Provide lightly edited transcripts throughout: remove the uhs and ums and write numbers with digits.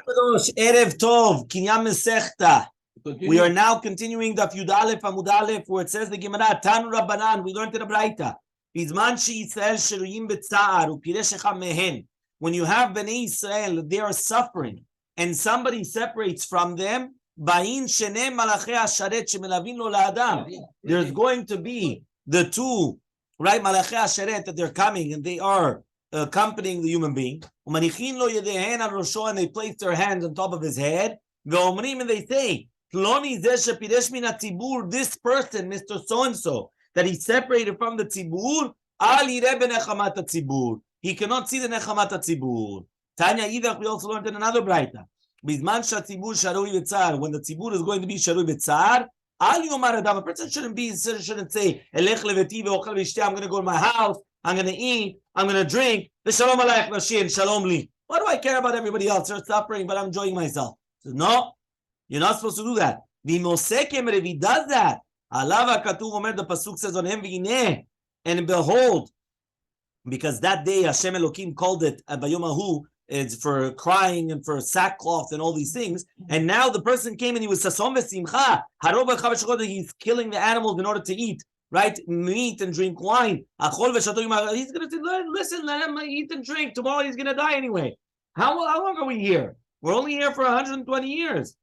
Kadosh, Erev Tov, Kinyan Masechta. We are now continuing the Yud Aleph Amud Aleph, where it says the Gemara, Tanu Rabbanan, we learned in the Braita. Bizman sheYisrael sheruyim b'tza'ar u'pireshecha mehen. When you have Bnei Yisrael, they are suffering, and somebody separates from them, Ba'in shenei malachei hasharet shemelavin lo la'adam. There's going to be the two, right, malachei hasharet that they're coming, and they are accompanying the human being. And they place their hands on top of his head. And they say, this person, Mr. So-and-so, that he separated from the tzibur, he cannot see the nechamat tzibur. Tanya Idach, we also learned in another braita. When the tzibur is going to be sharui b'tzar, a person shouldn't say, I'm going to go to my house, I'm going to eat, I'm going to drink. Shalom aleich Mashiach, shalom li. What do I care about everybody else? They're suffering, but I'm enjoying myself. So, no, you're not supposed to do that. If he does that, the pasuk says on him, and behold, because that day Hashem Elokim called it Bayomahu, it's for crying and for sackcloth and all these things. And now the person came and he was sasom v'simcha. He's killing the animals in order to eat, right? Meat and drink wine. He's going to say, listen, let him eat and drink. Tomorrow he's going to die anyway. How long are we here? We're only here for 120 years.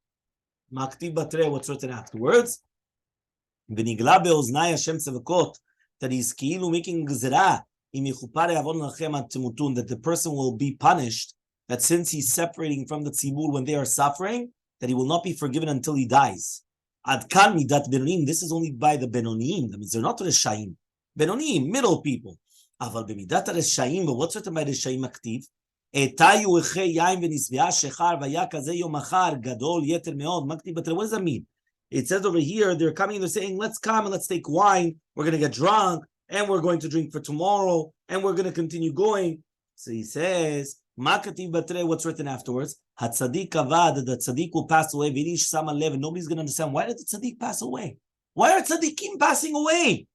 Maktiv batre, what's written afterwards? V'nigla be'oznai Hashem tzevakot, that he's ki'ilu making gzera, that the person will be punished, that since he's separating from the tzibur when they are suffering, that he will not be forgiven until he dies. Ad kan midat benonim, this is only by the benonim. That means they're not reshaim. Benonim, middle people. Aval b'midat reshaim, but what's written by reshaim aktiv? Etayu eche yaim v'nisvia shechar v'ya kazeh yom achar gadol yeter meod. Maktiv batre, what does that mean? It says over here, they're coming, they're saying, let's come and let's take wine. We're going to get drunk, and we're going to drink for tomorrow, and we're going to continue going. So he says, Makativ batre, what's written afterwards? Hatzadik kavad, the tzaddik will pass away. V'inish sama lev, and nobody's going to understand, why did the tzaddik pass away? Why are tzaddikim passing away?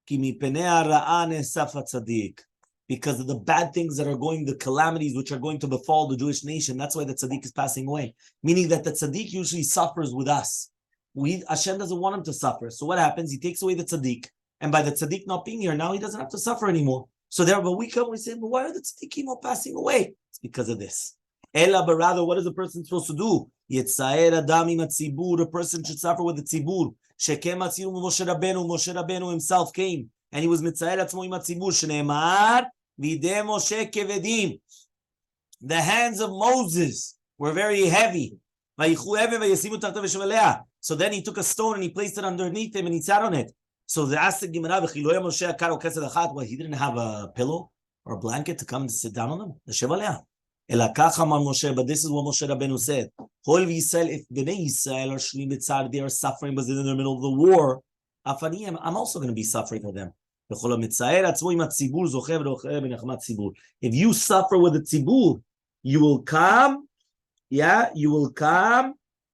Ki mipenei hara'a nesaf tzaddik. Because of the bad things that are going, the calamities which are going to befall the Jewish nation. That's why the tzaddik is passing away. Meaning that the tzaddik usually suffers with us. Hashem doesn't want him to suffer. So what happens? He takes away the tzaddik. And by the tzaddik not being here, now he doesn't have to suffer anymore. So there, but we come, we say, but why are the tzaddikim all passing away? It's because of this. Ela, but rather, what is the person supposed to do? Yetzaer adam im hatzibur, a person should suffer with the tzibur. Shekem hatziru Moshe Rabbeinu himself came, and he was mitzaer atzmo im hatzibur, shneimar, videi Moshe kevedim. The hands of Moses were very heavy. So then he took a stone and he placed it underneath him and he sat on it. So they asked the Gemara, well, he didn't have a pillow or a blanket to come and sit down on them. But this is what Moshe Rabbeinu said. If Bnei Yisrael are they are suffering because they're in the middle of the war, I'm also going to be suffering for them. If you suffer with the tzibur, you will come,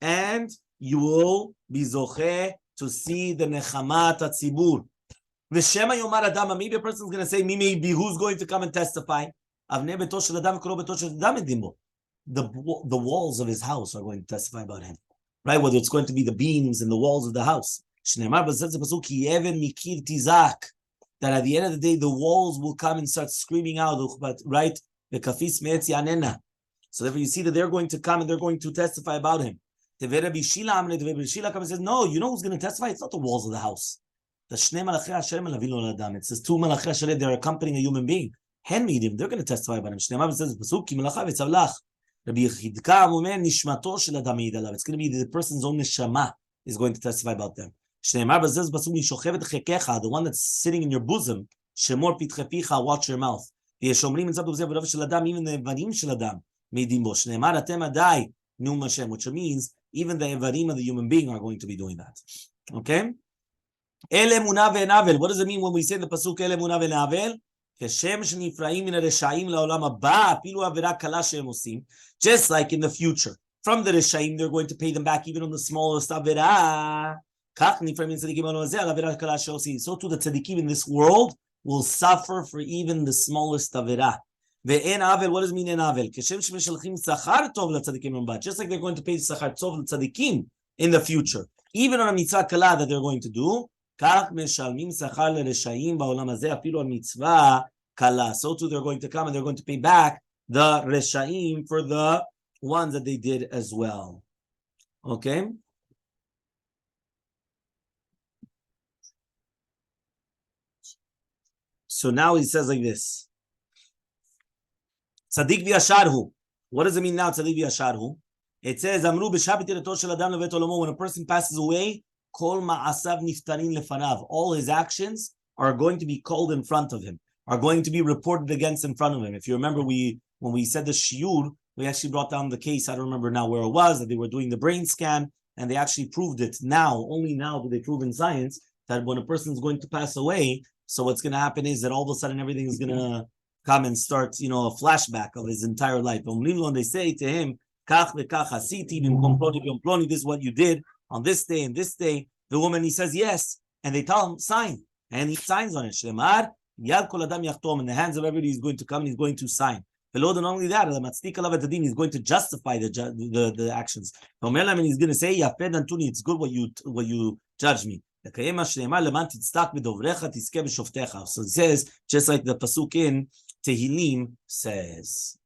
and you will be zocheh to see the nechamat hatzibur. V'shema yomar adam, maybe a person is going to say, maybe who's going to come and testify? The walls of his house are going to testify about him, right? Whether it's going to be the beams and the walls of the house. That at the end of the day, the walls will come and start screaming out, right? So therefore you see that they're going to come and they're going to testify about him. The Rabbi Shila comes and says, no, you know who's going to testify? It's not the walls of the house. It's says two malachei Hashem, they're accompanying a human being. Handmaiden, they're going to testify about him. It's going to be the person's own neshama is going to testify about them. The one that's sitting in your bosom, watch your mouth. Even the evarim shel adam, which means even the evarim of the human being are going to be doing that. Okay? What does it mean when we say the pasuk ele emunah ve'navel? Just like in the future, from the reshaim, they're going to pay them back even on the smallest avera. So too the tzaddikim in this world will suffer for even the smallest avera. Ve'en avel, what does it mean en avel? Keshem shemeshalchim sachar tov letzadikim membat. Just like they're going to pay sachar tov letzadikim in the future. Even on a mitzvah kala that they're going to do, כך משלמים שכר לרשעים בעולם הזה, אפילו על מצווה קלה. So too they're going to come and they're going to pay back the reshaim for the ones that they did as well. Okay? So now he says like this. Tzaddik v'yasharhu. What does it mean now, tzaddik v'yasharhu? It says, Amru b'shabbat yirato shel adam levet olamo. When a person passes away, kol ma'asav niftarin lefanav. All his actions are going to be called in front of him, are going to be reported against in front of him. If you remember, when we said the shiur, we actually brought down the case, I don't remember now where it was, that they were doing the brain scan, and they actually proved it now, only now do they prove in science, that when a person is going to pass away, so what's going to happen is that all of a sudden everything is going to come and start, a flashback of his entire life. When they say to him, this is what you did on this day and this day, the woman, he says yes, and they tell him, sign, and he signs on it. Shlemar, yad kol adam yachtom, in the hands of everybody is going to come and he's going to sign. Not only that, he's going to justify the actions. And he's going to say, it's good what you judge me. So it says, just like the pasuk in Tehillim says.